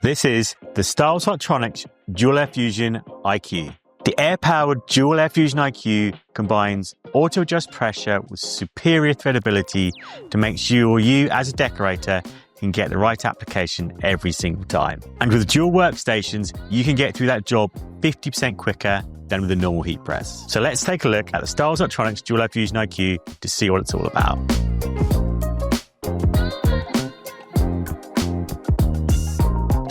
This is the Styles Hotronix Dual Air Fusion IQ. The air-powered Dual Air Fusion IQ combines auto-adjust pressure with superior threadability to make sure you, as a decorator, can get the right application every single time. And with dual workstations, you can get through that job 50% quicker than with a normal heat press. So let's take a look at the Styles Hotronix Dual Air Fusion IQ to see what it's all about.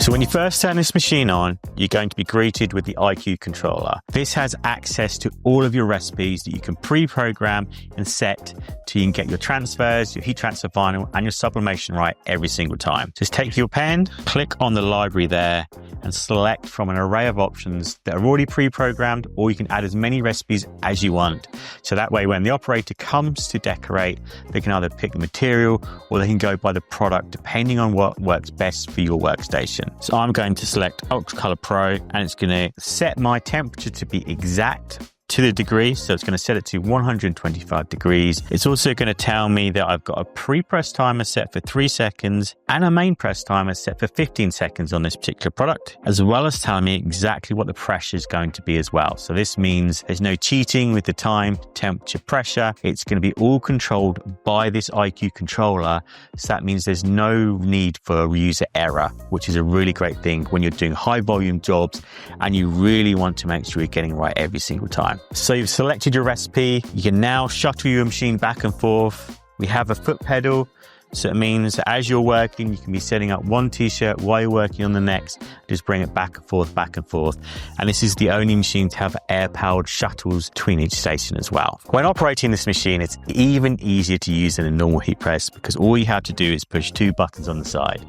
So when you first turn this machine on, you're going to be greeted with the IQ controller. This has access to all of your recipes that you can pre-program and set so you can get your transfers, your heat transfer vinyl, and your sublimation right every single time. Just take your pen, click on the library there, and select from an array of options that are already pre-programmed, or you can add as many recipes as you want. So that way, when the operator comes to decorate, they can either pick the material or they can go by the product, depending on what works best for your workstation. So I'm going to select Ultra Color Pro, and it's going to set my temperature to be exact to the degree. So it's going to set it to 125 degrees. It's also going to tell me that I've got a pre-press timer set for 3 seconds and a main press timer set for 15 seconds on this particular product, as well as telling me exactly what the pressure is going to be as well. So this means there's no cheating with the time, temperature, pressure. It's going to be all controlled by this IQ controller. So that means there's no need for user error, which is a really great thing when you're doing high volume jobs and you really want to make sure you're getting it right every single time. So you've selected your recipe. You can now shuttle your machine back and forth. We have a foot pedal. So it means that as you're working, you can be setting up one t-shirt while you're working on the next. Just bring it back and forth, back and forth. And this is the only machine to have air-powered shuttles between each station as well. When operating this machine, it's even easier to use than a normal heat press because all you have to do is push 2 buttons on the side.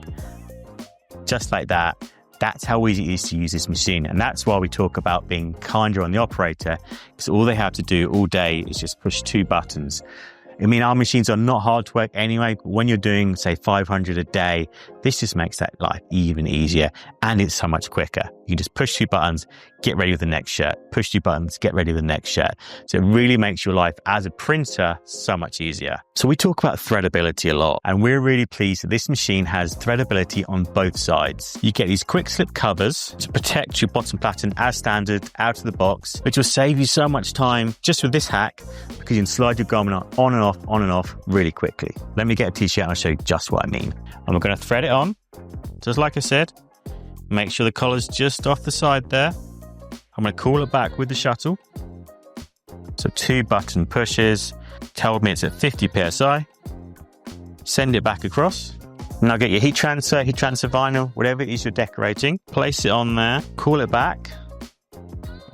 Just like that. That's how easy it is to use this machine. And that's why we talk about being kinder on the operator, because all they have to do all day is just push 2 buttons. I mean, our machines are not hard to work anyway, but when you're doing, say, 500 a day, this just makes that life even easier, and it's so much quicker. You can just push 2 buttons, get ready with the next shirt, push 2 buttons, get ready with the next shirt. So it really makes your life as a printer so much easier. So we talk about threadability a lot, and we're really pleased that this machine has threadability on both sides. You get these quick slip covers to protect your bottom platen as standard out of the box, which will save you so much time just with this hack, because you can slide your garment on and off really quickly. Let me get a t-shirt and I'll show you just what I mean. I'm going to thread it on, just like I said. Make sure the collar's just off the side there. I'm going to cool it back with the shuttle. So 2 button pushes, told me it's at 50 PSI. Send it back across. Now get your heat transfer vinyl, whatever it is you're decorating. Place it on there, cool it back.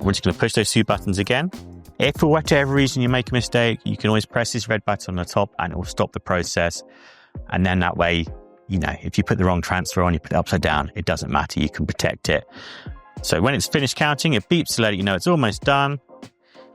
We're just going to push those 2 buttons again. If for whatever reason you make a mistake, you can always press this red button on the top and it will stop the process. And then that way, you know, if you put the wrong transfer on, you put it upside down, it doesn't matter, you can protect it. So when it's finished counting, it beeps to let you know it's almost done.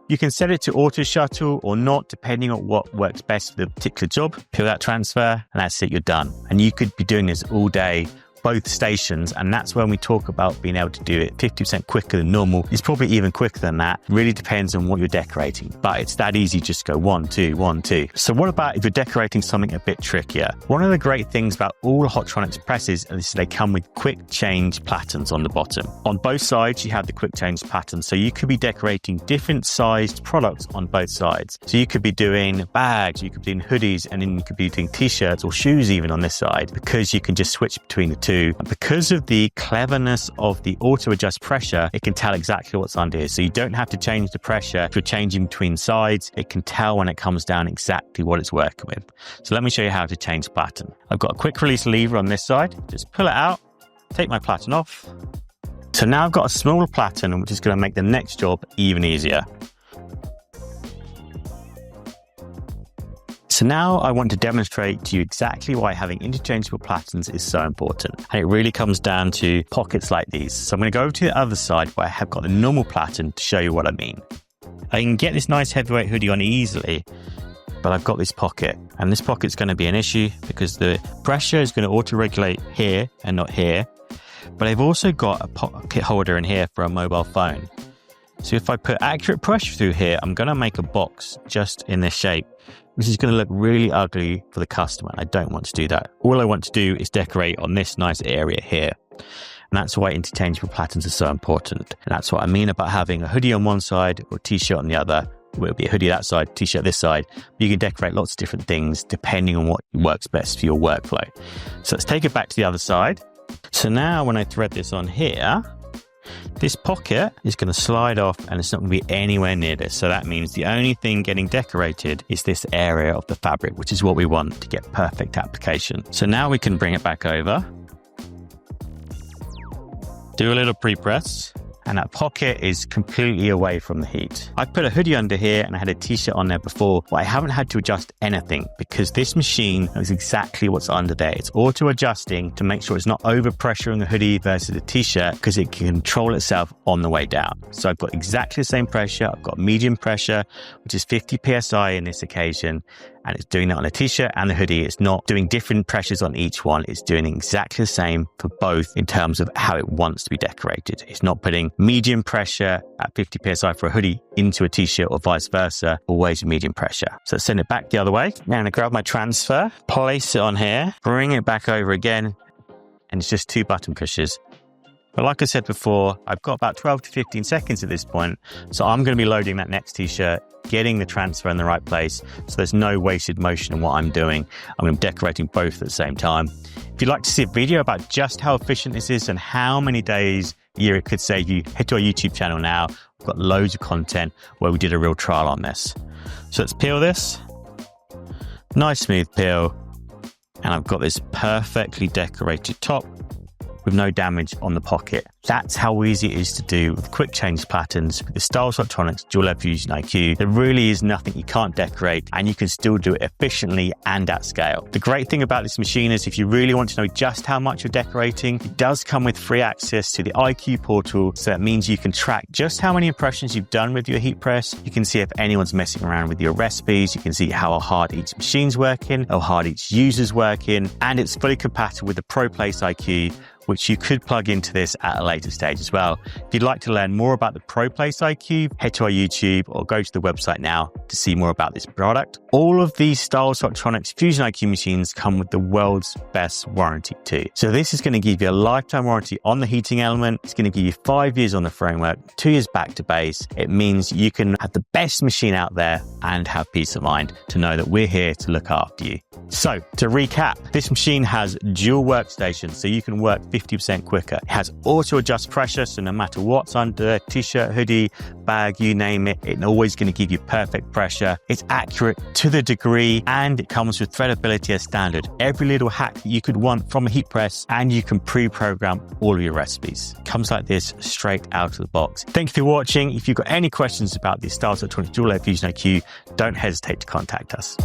You can set it to auto shuttle or not, depending on what works best for the particular job. Peel that transfer and that's it, you're done. And you could be doing this all day, both stations, and that's when we talk about being able to do it 50% quicker than normal. It's probably even quicker than that. Really depends on what you're decorating, but it's that easy. Just go 1, 2, 1, 2. So what about if you're decorating something a bit trickier? One of the great things about all Hotronix presses is they come with quick change patterns on the bottom. On both sides, you have the quick change pattern. So you could be decorating different sized products on both sides. So you could be doing bags, you could be doing hoodies, and then you could be doing t-shirts or shoes even on this side, because you can just switch between the two. And because of the cleverness of the auto adjust pressure, it can tell exactly what's under here. So you don't have to change the pressure. If you're changing between sides, it can tell when it comes down exactly what it's working with. So let me show you how to change platen. I've got a quick release lever on this side. Just pull it out, take my platen off. So now I've got a smaller platen, which is going to make the next job even easier. So now I want to demonstrate to you exactly why having interchangeable platens is so important. And it really comes down to pockets like these. So I'm going to go over to the other side where I have got the normal platen to show you what I mean. I can get this nice heavyweight hoodie on easily, but I've got this pocket, and this pocket's going to be an issue because the pressure is going to auto-regulate here and not here. But I've also got a pocket holder in here for a mobile phone. So if I put accurate pressure through here, I'm going to make a box just in this shape, which is going to look really ugly for the customer. I don't want to do that. All I want to do is decorate on this nice area here. And that's why interchangeable platens are so important. And that's what I mean about having a hoodie on one side or a t-shirt on the other. It'll be a hoodie that side, t-shirt this side. You can decorate lots of different things depending on what works best for your workflow. So let's take it back to the other side. So now when I thread this on here, this pocket is going to slide off and it's not going to be anywhere near this. So that means the only thing getting decorated is this area of the fabric, which is what we want to get perfect application. So now we can bring it back over, do a little pre-press, and that pocket is completely away from the heat. I put a hoodie under here and I had a t-shirt on there before, but I haven't had to adjust anything because this machine knows exactly what's under there. It's auto adjusting to make sure it's not over pressuring a hoodie versus a t-shirt because it can control itself on the way down. So I've got exactly the same pressure. I've got medium pressure, which is 50 PSI in this occasion. And it's doing that on a t-shirt and the hoodie. It's not doing different pressures on each one. It's doing exactly the same for both in terms of how it wants to be decorated. It's not putting medium pressure at 50 PSI for a hoodie into a t-shirt or vice versa, always medium pressure. So let's send it back the other way. Now I'm gonna grab my transfer, place it on here, bring it back over again, and it's just 2 button pushes. But like I said before, I've got about 12 to 15 seconds at this point. So I'm going to be loading that next t-shirt, getting the transfer in the right place. So there's no wasted motion in what I'm doing. I'm decorating both at the same time. If you'd like to see a video about just how efficient this is and how many days a year it could save you, head to our YouTube channel now. We've got loads of content where we did a real trial on this. So let's peel this. Nice smooth peel. And I've got this perfectly decorated top with no damage on the pocket. That's how easy it is to do with quick change platens with the Styles Hotronix Dual Air Fusion IQ. There really is nothing you can't decorate and you can still do it efficiently and at scale. The great thing about this machine is if you really want to know just how much you're decorating, it does come with free access to the IQ portal. So that means you can track just how many impressions you've done with your heat press. You can see if anyone's messing around with your recipes. You can see how hard each machine's working, how hard each user's working, and it's fully compatible with the ProPlace IQ, which you could plug into this at a later stage as well. If you'd like to learn more about the ProPlace IQ, head to our YouTube or go to the website now to see more about this product. All of these Styles Hotronix Fusion IQ machines come with the world's best warranty too. So this is going to give you a lifetime warranty on the heating element. It's going to give you 5 years on the framework, 2 years back to base. It means you can have the best machine out there and have peace of mind to know that we're here to look after you. So to recap, this machine has dual workstations, so you can work 50% quicker. It has auto adjust pressure, so no matter what's under, t-shirt, hoodie, bag, you name it, it's always going to give you perfect pressure. It's accurate to the degree, and it comes with threadability as standard. Every little hack that you could want from a heat press, and you can pre-program all of your recipes. It comes like this straight out of the box. Thank you for watching. If you've got any questions about the Styles Hotronix Dual Air Fusion IQ, don't hesitate to contact us.